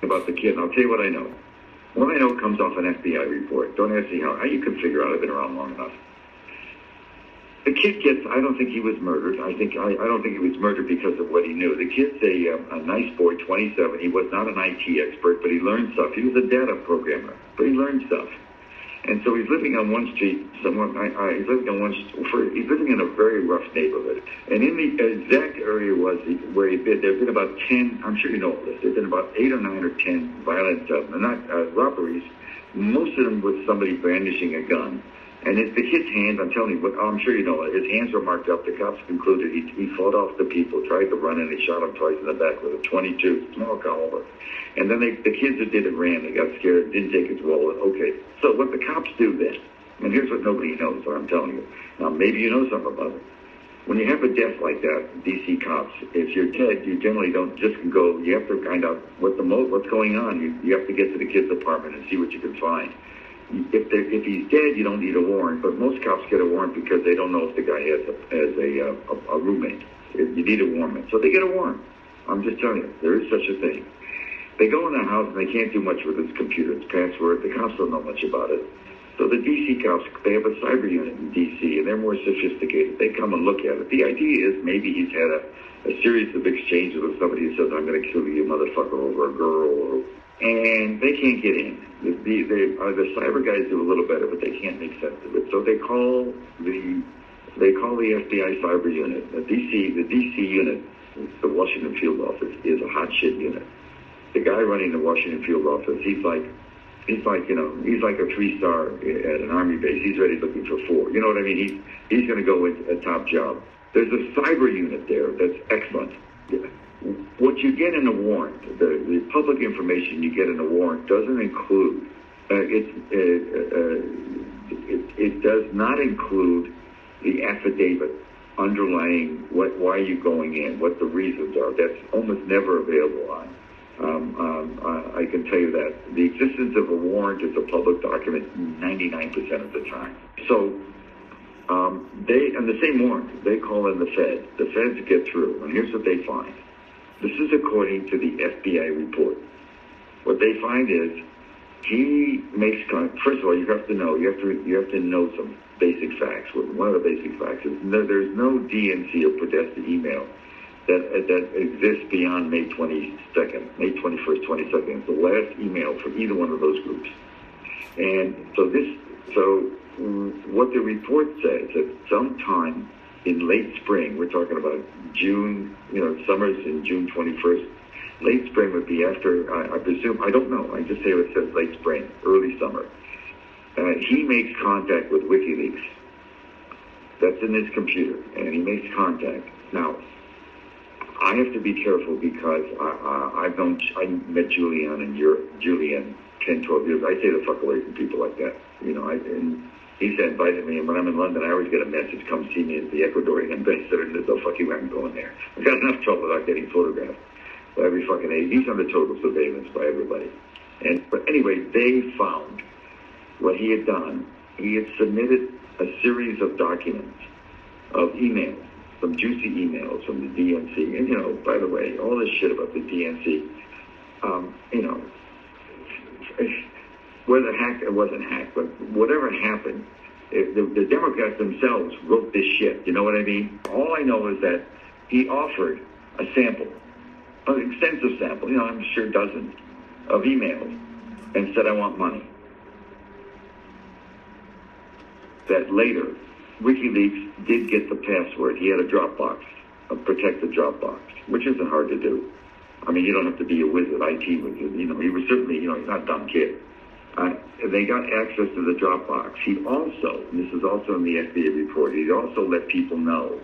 about the kid, and I'll tell you what I know. What I know comes off an FBI report. Don't ask me how you can figure out. I've been around long enough. The kid gets, I don't think he was murdered. I don't think he was murdered because of what he knew. The kid's a nice boy, 27. He was not an IT expert, but he learned stuff. He was a data programmer, but he learned stuff. And so he's living on one street somewhere. He's living in a very rough neighborhood. And in the exact area where he'd been, there've been about 10, I'm sure you know all this, there've been about 8 or 9 or 10 violent, robberies, most of them with somebody brandishing a gun. And the kid's hands, I'm telling you, I'm sure you know it, his hands were marked up. The cops concluded he fought off the people, tried to run, and he shot him twice in the back with a .22, small caliber. And then the kids that did it ran. They got scared, didn't take his wallet. Okay, so what the cops do then, and here's what nobody knows, what I'm telling you. Now, maybe you know something about it. When you have a death like that, DC cops, if you're dead, you generally don't just go, you have to find out what's going on. You have to get to the kid's apartment and see what you can find. If he's dead, you don't need a warrant, but most cops get a warrant because they don't know if the guy has a roommate. You need a warrant. So they get a warrant. I'm just telling you, there is such a thing. They go in the house and they can't do much with his computer. It's password. The cops don't know much about it. So the DC cops, they have a cyber unit in DC, and they're more sophisticated. They come and look at it. The idea is maybe he's had a series of exchanges with somebody who says, I'm going to kill you, motherfucker, over a girl, and they can't get in. The cyber guys do a little better, but they can't make sense of it. So they call the FBI cyber unit. The DC unit, the Washington field office, is a hot shit unit. The guy running the Washington field office, he's like a 3-star at an army base. He's already looking for 4. You know what I mean? He's going to go with a top job. There's a cyber unit there that's excellent. What you get in a warrant, the public information you get in a warrant doesn't include, it does not include the affidavit underlying why are you going in, what the reasons are. That's almost never available on. I can tell you that. The existence of a warrant is a public document 99% of the time. So on the same warrant, they call in the Fed. The Feds get through, and here's what they find. This is according to the FBI report. What they find is he makes first of all, you have to know some basic facts. One of the basic facts is there's no DNC or Podesta email that exists beyond May 21st, 22nd. It's the last email from either one of those groups. And so what the report says that sometime in late spring, we're talking about June, summer's in June 21st. Late spring would be after, I presume, I don't know. I just say it says late spring, early summer. He makes contact with Wikileaks. That's in his computer, and he makes contact. Now, I have to be careful because I met Julian and Julian 10, 12 years. I stay the fuck away from people like that. And he invited me, and when I'm in London, I always get a message, come see me as the Ecuadorian ambassador, and there's no fucking way I'm going there. I've got enough trouble without getting photographed by every fucking age. He's under total surveillance by everybody. But anyway, they found what he had done. He had submitted a series of documents, of emails, some juicy emails from the DNC. And, by the way, all this shit about the DNC, whether hacked or wasn't hacked, but whatever happened, the Democrats themselves wrote this shit. You know what I mean? All I know is that he offered a sample, an extensive sample, I'm sure dozens of emails, and said, I want money. That later, WikiLeaks did get the password. He had a Dropbox, a protected Dropbox, which isn't hard to do. I mean, you don't have to be a wizard, IT wizard. He was certainly, he's not a dumb kid. They got access to the Dropbox. He also, and this is also in the FBI report, he also let people know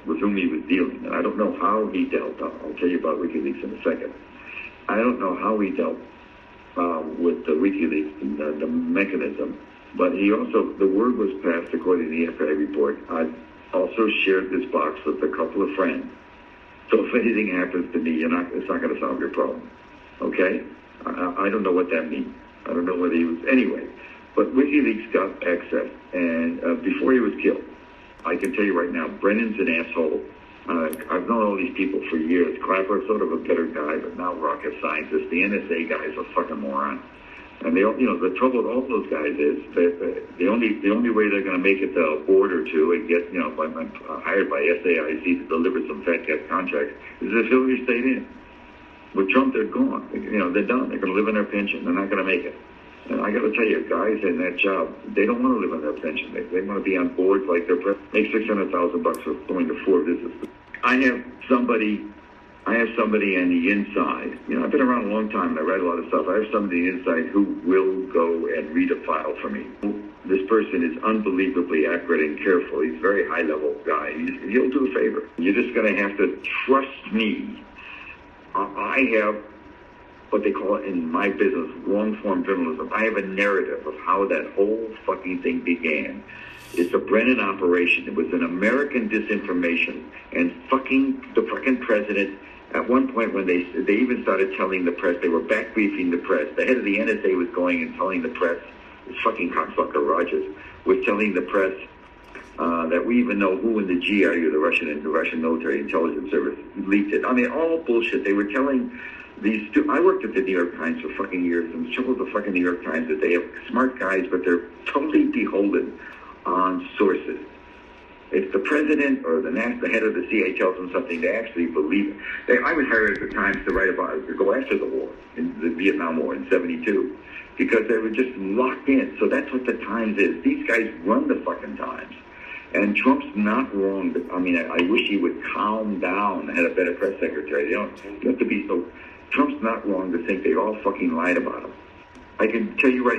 with whom he was dealing. And I don't know how he dealt. I'll tell you about WikiLeaks in a second. I don't know how he dealt with the WikiLeaks and the mechanism. But he also, the word was passed, according to the FBI report. I also shared this box with a couple of friends. So if anything happens to me, it's not going to solve your problem. Okay? I don't know what that means. I don't know whether he was, anyway. But WikiLeaks got access, and before he was killed, I can tell you right now, Brennan's an asshole. I've known all these people for years. Clapper's sort of a better guy, but not rocket scientist. The NSA guy is a fucking moron. And they, the trouble with all those guys is that the only way they're going to make it to a board or two and get, hired by SAIC to deliver some fat cat contracts is if Hillary stayed in. With Trump, they're gone. They're done. They're going to live on their pension. They're not going to make it. And I got to tell you, guys in that job, they don't want to live on their pension. They want to be on boards like they're make $600,000 for going to 4 visits. I have somebody on the inside. I've been around a long time and I write a lot of stuff. I have somebody on the inside who will go and read a file for me. This person is unbelievably accurate and careful. He's a very high-level guy. He'll do a favor. You're just going to have to trust me. I have what they call it in my business, long-form journalism. I have a narrative of how that whole fucking thing began. It's a Brennan operation. It was an American disinformation. And the fucking president, at one point when they even started telling the press, they were back briefing the press. The head of the NSA was going and telling the press, this fucking cocksucker Rogers, was telling the press that we even know who in the GRU, the Russian military intelligence service, leaked it. I mean, all bullshit. They were telling these I worked at the New York Times for fucking years, and the trouble with the fucking New York Times is they have smart guys, but they're totally beholden on sources. If the president or the head of the CIA tells them something, they actually believe it. I was hired at the Times to write about it, to go after the war, in the Vietnam War in '72, because they were just locked in. So that's what the Times is. These guys run the fucking Times. And Trump's not wrong. I mean, I wish he would calm down and had a better press secretary. You have to be so. Trump's not wrong to think they all fucking lied about him. I can tell you right now.